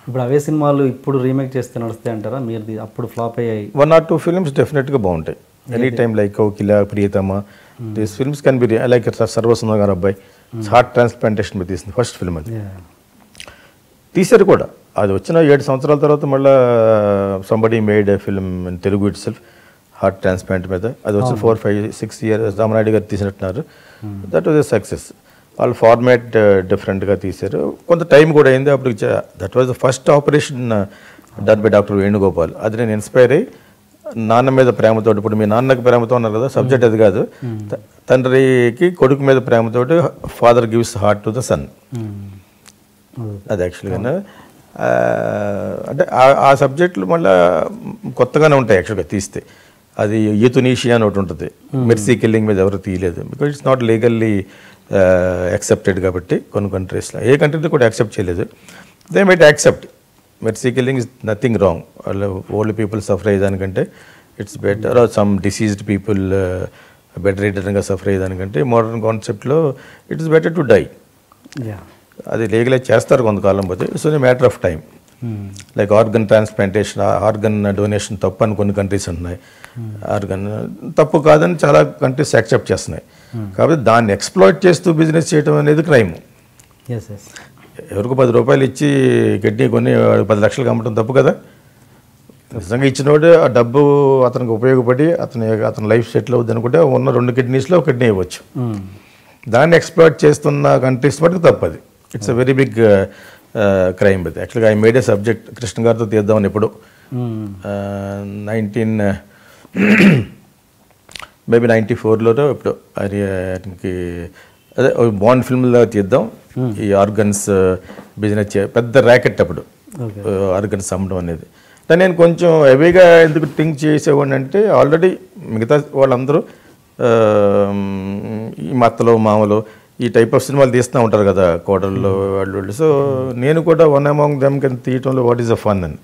ఇప్పుడు అవే సినిమాలు ఇప్పుడు రీమేక్ చేస్తే నడుస్తాయి అంటారా? మీరు అప్పుడు ఫ్లాప్ అయ్యాయి 1 or 2 films డెఫినెట్గా బాగుంటాయి. Any time like Kokila, Priyatama, these films can be like సర్వసుందర గారు అబ్బాయి హార్ట్ ట్రాన్స్ప్లాంటేషన్ మీద తీసింది ఫస్ట్ ఫిల్మ్ అది. తీశారు కూడా, అది వచ్చిన 7 సంవత్సరాల తర్వాత మళ్ళీ somebody made film in Telugu itself heart transplant మీద. అది వచ్చి 4, 5, 6 years రామనాయుడు గారు తీసినట్టున్నారు. That was a success. వాళ్ళు ఫార్మాట్ డిఫరెంట్గా తీశారు, కొంత టైం కూడా అయింది. అప్పుడు that was the first operation done by doctor Venugopal. అది నేను ఇన్స్పైర్ అయ్యి నాన్న మీద ప్రేమతో, ఇప్పుడు మీ నాన్నకి ప్రేమతో ఉన్నారు కదా, సబ్జెక్ట్ అది కాదు, తండ్రికి కొడుకు మీద ప్రేమతోటి father gives heart to the son. అది యాక్చువల్గా అంటే ఆ సబ్జెక్టులు మళ్ళీ కొత్తగానే ఉంటాయి యాక్చువల్గా తీస్తే. అది యూతునీషియా అని ఒకటి ఉంటుంది, మెర్సీ కిల్లింగ్ మీద ఎవరు తీయలేదు, because it's not legally accepted కాబట్టి కొన్ని కంట్రీస్లో, ఏ కంట్రీలో కూడా యాక్సెప్ట్ చేయలేదు. They might accept mercy killing is nothing wrong. వాళ్ళు ఓల్డ్ పీపుల్ సఫర్ అయ్యేదానికంటే it's better, some diseased people better రిటర్న్గా సఫర్ అయ్యేదానికంటే మోడర్న్ కాన్సెప్ట్లో it is better to die. అది లీగలైజ్ చేస్తారు కొంతకాలం పోతే. It's only matter of time. Like organ transplantation, organ donation తప్పు అని కొన్ని కంట్రీస్ ఉన్నాయి, ఆర్గన్ తప్పు కాదని చాలా కంట్రీస్ యాక్సెప్ట్ చేస్తున్నాయి. కాబట్టి దాన్ని ఎక్స్ప్లాయిట్ చేస్తూ బిజినెస్ చేయడం అనేది క్రైమ్. ఎవరికి 10 రూపాయలు ఇచ్చి కిడ్నీ కొని 10 లక్షలు అమ్మటం తప్పు కదా. నిజంగా ఇచ్చినోడు ఆ డబ్బు అతనికి ఉపయోగపడి అతని లైఫ్ సెటిల్ అవుద్ది అనుకుంటే ఉన్న 2 కిడ్నీస్లో 1 కిడ్నీ ఇవ్వచ్చు. దాన్ని ఎక్స్ప్లాయిట్ చేస్తున్న కంట్రీస్ మటుకు తప్పది. It's a very big crime. అది యాక్చువల్గా I made a subject Krishna గారితో తీద్దామని ఎప్పుడు 94లో ఇప్పుడు ఆయనకి అదే బాండ్ ఫిల్మ్లో తీద్దాం ఈ ఆర్గన్స్ బిజినెస్ పెద్ద ర్యాకెట్ అప్పుడు ఆర్గన్స్ అమ్మడం అనేది. నేను కొంచెం హెవీగా ఎందుకు థింక్ చేసేవాడిని అంటే ఆల్రెడీ మిగతా వాళ్ళందరూ ఈ మత్తలు మామలు ఈ టైప్ ఆఫ్ సినిమాలు తీస్తూ ఉంటారు కదా, కోడళ్ళు వాళ్ళు. సో నేను కూడా వన్ అమాంగ్ దెమ్ కింద తీయటంలో వాట్ ఈస్ అ ఫన్ అని.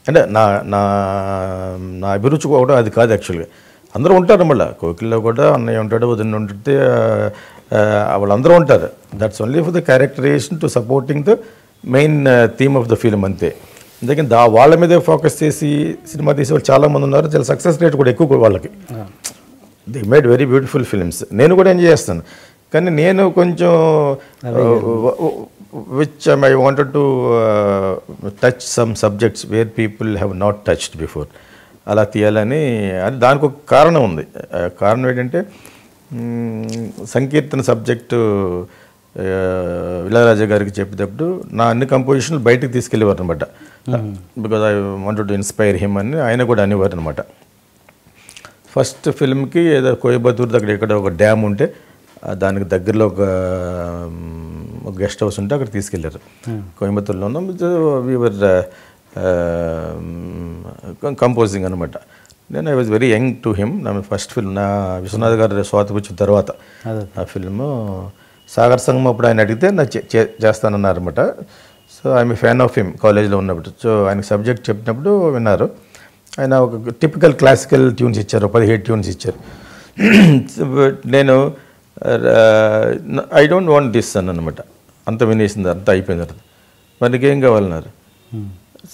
అంటే నా నా నా అభిరుచి కూడా అది కాదు యాక్చువల్గా. అందరూ ఉంటారు, మళ్ళీ కోకిల్లో కూడా అన్నయ్య ఉంటాడు, వదిన ఉంటే వాళ్ళందరూ ఉంటారు. That's only for the characterization to supporting the main theme of the film అంతే. అందుకని వాళ్ళ మీదే ఫోకస్ చేసి సినిమా తీసే వాళ్ళు చాలామంది ఉన్నారు. చాలా సక్సెస్ రేట్ కూడా ఎక్కువ వాళ్ళకి. They made very beautiful films. నేను కూడా ఎంజాయ్ చేస్తాను. కానీ నేను కొంచెం which I wanted to touch some subjects where people have not touched before, అలా తీయాలని. అది దానికి ఒక కారణం ఉంది. కారణం ఏంటంటే సంకీర్తన సబ్జెక్టు ఇళయరాజా గారికి చెప్పేటప్పుడు నా అన్ని కంపోజిషన్లు బయటకు తీసుకెళ్ళేవారు అనమాట. Because I wanted to inspire him అని ఆయన కూడా అనేవారు అనమాట. ఫస్ట్ ఫిల్మ్కి ఏదో కోయంబత్తూరు దగ్గర ఇక్కడ ఒక డ్యామ్ ఉంటే దానికి దగ్గరలో ఒక గెస్ట్ హౌస్ ఉంటే అక్కడ తీసుకెళ్ళారు. కోయంబత్తూరులో ఉన్నాం. వీవర్ కంపోజింగ్ అనమాట. నేను I was very young to him. నా ఫస్ట్ ఫిల్మ్ నా విశ్వనాథ్ గారు స్వాతిపుచ్చిన తర్వాత ఆ ఫిల్ము సాగర్ సంగం అప్పుడు ఆయన అడిగితే నా చేస్తానన్నారనమాట. So I'm a fan of him కాలేజ్లో ఉన్నప్పుడు. సో ఆయనకు సబ్జెక్ట్ చెప్పినప్పుడు విన్నారు. ఆయన ఒక టిపికల్ క్లాసికల్ ట్యూన్స్ ఇచ్చారు, 17 ట్యూన్స్ ఇచ్చారు. నేను ఐ డోంట్ వాంట్ దిస్ అని అనమాట. అంత వినేసింది, అంత అయిపోయింది. మనకి ఏం కావాలన్నారు.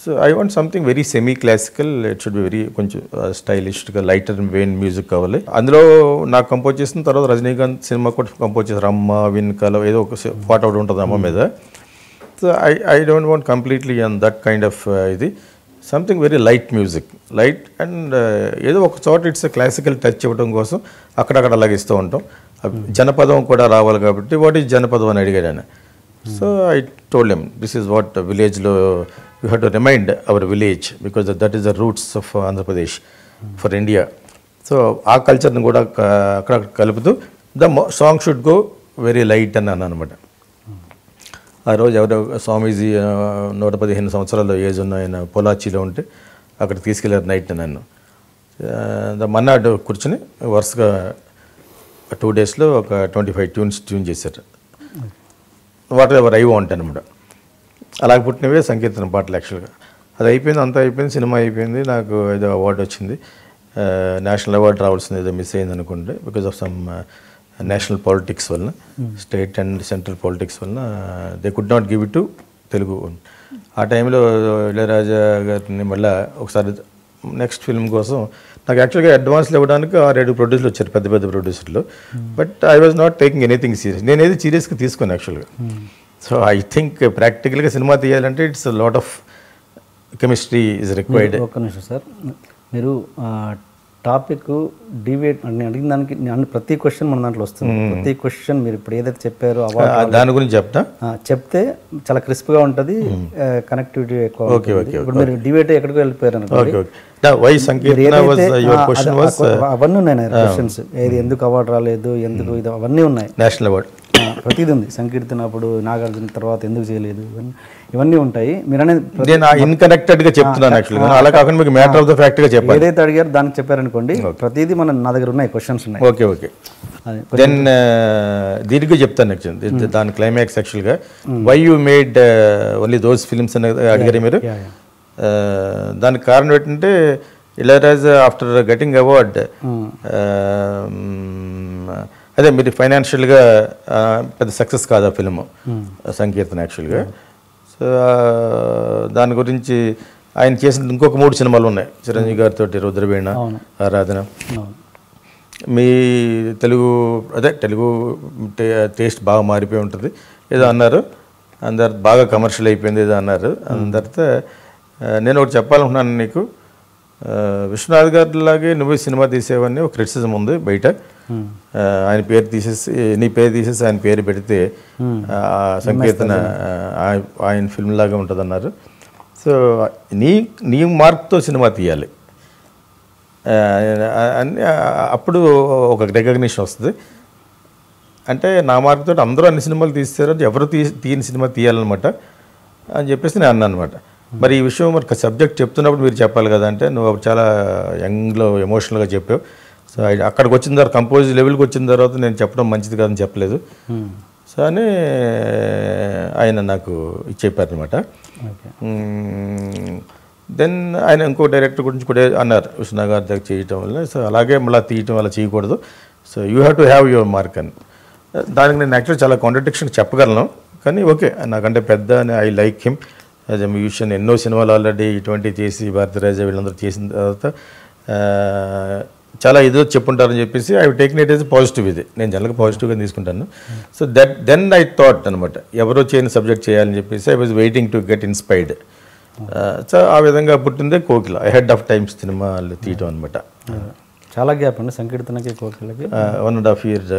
So I want something very semi classical, it should be very కొంచెం స్టైలిష్గా లైటర్ వెయిన్ మ్యూజిక్ కావాలి. అందులో నాకు కంపోజ్ చేసిన తర్వాత రజనీకాంత్ సినిమా కూడా కంపోజ్ చేశారు. అమ్మ విన్కలో ఏదో ఒక పాట ఒకటి ఉంటుంది అమ్మ మీద. So I don't want completely on that kind of ఇది, something very light music, light and ఏదో ఒక చోట ఇట్స్ క్లాసికల్ టచ్ ఇవ్వడం కోసం అక్కడక్కడ అలాగే ఇస్తూ ఉంటాం. జనపదం కూడా రావాలి కాబట్టి వాట్ ఈజ్ జనపదం అని అడిగాడు ఆయన. So I told him this is what విలేజ్లో you have to remind our village because that is the roots of Andhra Pradesh for India. So ఆ కల్చర్ని కూడా అక్కడ కలుపుతూ the song should go very light అని అన్నాను అనమాట. ఆ రోజు ఎవరో స్వామీజీ 115 సంవత్సరాల ఏజ్ ఉన్న ఆయన పొలాచిలో ఉంటే అక్కడ తీసుకెళ్ళారు నైట్ నన్ను. మన్నాడు కూర్చొని వరుసగా 2 daysలో ఒక 25 ట్యూన్స్ ట్యూన్ చేశారు. వాట్ ఎవర్ ఐ వాంట్ అనమాట. అలాగే పుట్టినవే సంకీర్తన పాటలు యాక్చువల్గా. అది అయిపోయింది, అంతా అయిపోయింది, సినిమా అయిపోయింది, నాకు ఏదో అవార్డు వచ్చింది. నేషనల్ అవార్డు రావాల్సింది ఏదో మిస్ అయింది అనుకుంటే because of some national politics వలన స్టేట్ అండ్ సెంట్రల్ పాలిటిక్స్ వలన they could not give it to Telugu. ఆ టైంలో ఇళయరాజా గారిని మళ్ళీ ఒకసారి నెక్స్ట్ ఫిల్మ్ కోసం నాకు యాక్చువల్గా అడ్వాన్స్లు ఇవ్వడానికి 6-7 ప్రొడ్యూసర్లు వచ్చారు, పెద్ద పెద్ద ప్రొడ్యూసర్లు. But I was not taking anything serious. నేను ఏది సీరియస్గా తీసుకున్నాను యాక్చువల్గా. సో ఐ థింక్ ప్రాక్టికల్గా సినిమా తీయాలంటే it's lot of chemistry is required. ఒక్క నిమిషం సార్, మీరు టాపిక్ డివేట్ అని అడిగిన దానికి ప్రతి క్వశ్చన్ మన దాంట్లో వస్తుంది. ప్రతి క్వశ్చన్ మీరు ఇప్పుడు ఏదైతే చెప్పారో దాని గురించి చెప్తే చాలా క్రిస్ప్గా ఉంటుంది, కనెక్టివిటీ ఎక్కువ. ఇప్పుడు మీరు డివేట్ ఎక్కడికి వెళ్ళిపోయారు అనుకోండి, అవన్నీ ఉన్నాయి క్వశ్చన్స్. ఏది ఎందుకు అవార్డు రాలేదు, ఎందుకు ఇది, అవన్నీ ఉన్నాయి. నేషనల్ అవార్డు ప్రతిదీ ఉంది. సంకీర్తన అప్పుడు నాగార్జున తర్వాత ఎందుకు చేయలేదు, ఇవన్నీ ఉంటాయి. మీరు అనేది ఇన్కనెక్టెడ్ గా చెప్తున్నాను యాక్చువల్గా. అలా కాకుండా మీకు మ్యాటర్ ఆఫ్ ద ఫ్యాక్ట్ గా చెప్పాలి. ఏదైతే అడిగారు దానికి చెప్పారనుకోండి, ప్రతిదీ నా దగ్గర ఉన్నాయి, క్వశ్చన్స్ ఉన్నాయి. ఓకే దెన్ దీనికి చెప్తాను యాక్చువల్లీ దాని క్లైమాక్స్ యాక్చువల్గా why you made only those films అని అడిగారు మీరు. దానికి కారణం ఏంటంటే ఇళయరాజా ఆఫ్టర్ గెటింగ్ అవార్డ్, అదే మీరు ఫైనాన్షియల్గా పెద్ద సక్సెస్ కాదు ఆ ఫిల్మ్ సంకీర్తన యాక్చువల్గా. సో దాని గురించి ఆయన చేసిన ఇంకొక 3 సినిమాలు ఉన్నాయి చిరంజీవి గారితో, రుద్రవీణ, ఆరాధన. మీ తెలుగు టేస్ట్ బాగా మారిపోయి ఉంటుంది ఏదో అన్నారు, అందరు బాగా కమర్షియల్ అయిపోయింది ఏదో అన్నారు. అందరితో నేను ఒకటి చెప్పాలనుకున్నాను నీకు, విశ్వనాథ్ గారిలాగే నువ్వు సినిమా తీసేవన్నీ ఒక క్రిటిసిజం ఉంది బయట. ఆయన పేరు తీసేసి నీ పేరు తీసేసి ఆయన పేరు పెడితే సంకీర్తన ఆయన ఫిల్మ్ లాగా ఉంటుంది అన్నారు. సో నీ మార్క్తో సినిమా తీయాలి, అప్పుడు ఒక రికగ్నిషన్ వస్తుంది. అంటే నా మార్క్తో అందరూ అన్ని సినిమాలు తీస్తారు, ఎవరు తీయని సినిమా తీయాలన్నమాట అని చెప్పేసి నేను అన్నాను అనమాట. మరి ఈ విషయం మరి సబ్జెక్ట్ చెప్తున్నప్పుడు మీరు చెప్పాలి కదా అంటే, నువ్వు చాలా యంగ్లో ఎమోషనల్గా చెప్పావు. సో అక్కడికి వచ్చిన తర్వాత కంపోజ్ లెవెల్కి వచ్చిన తర్వాత నేను చెప్పడం మంచిది కాదని చెప్పలేదు. సో అని ఆయన నాకు చెప్పారనమాట. దెన్ ఆయన ఇంకో డైరెక్టర్ గురించి కూడా అన్నారు, విష్ణు గారి దగ్గర చేయటం వల్ల. సో అలాగే మళ్ళీ తీయటం వల్ల చేయకూడదు, so you have to have your mark అని. దానికి నేను యాక్చువల్లీ చాలా కాంట్రడిక్షన్ చెప్పగలను, కానీ ఓకే నాకంటే పెద్ద అని I like him as a musician. ఎన్నో సినిమాలు ఆల్రెడీ ఇటువంటివి చేసి భారతీరాజా వీళ్ళందరూ చేసిన తర్వాత చాలా ఏదో చెప్పుంటారని చెప్పేసి I taken it as positive. ఇది నేను జనరల్గా పాజిటివ్గా తీసుకుంటాను. సో దెన్ ఐ థాట్ అనమాట ఎవరో చేయని సబ్జెక్ట్ చేయాలని చెప్పేసి I was waiting to get inspired. So ఆ విధంగా పుట్టిందే కోకిల, హెడ్ ఆఫ్ టైమ్స్ సినిమాలు తీయటం అనమాట. చాలా గ్యాప్ అండి సంకీర్తనకి కోకిలకి. 1.5 years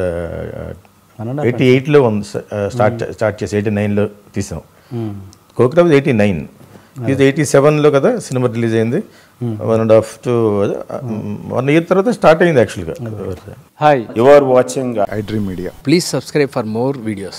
88లో స్టార్ట్ చేసి 89లో తీసాం. కోకిల 89, ఇది 87లో కదా సినిమా రిలీజ్ అయింది. 1.5 to 1 year తర్వాత స్టార్ట్ అయింది యాక్చువల్గా. Hi, you are watching iDream Media. Please subscribe for more videos.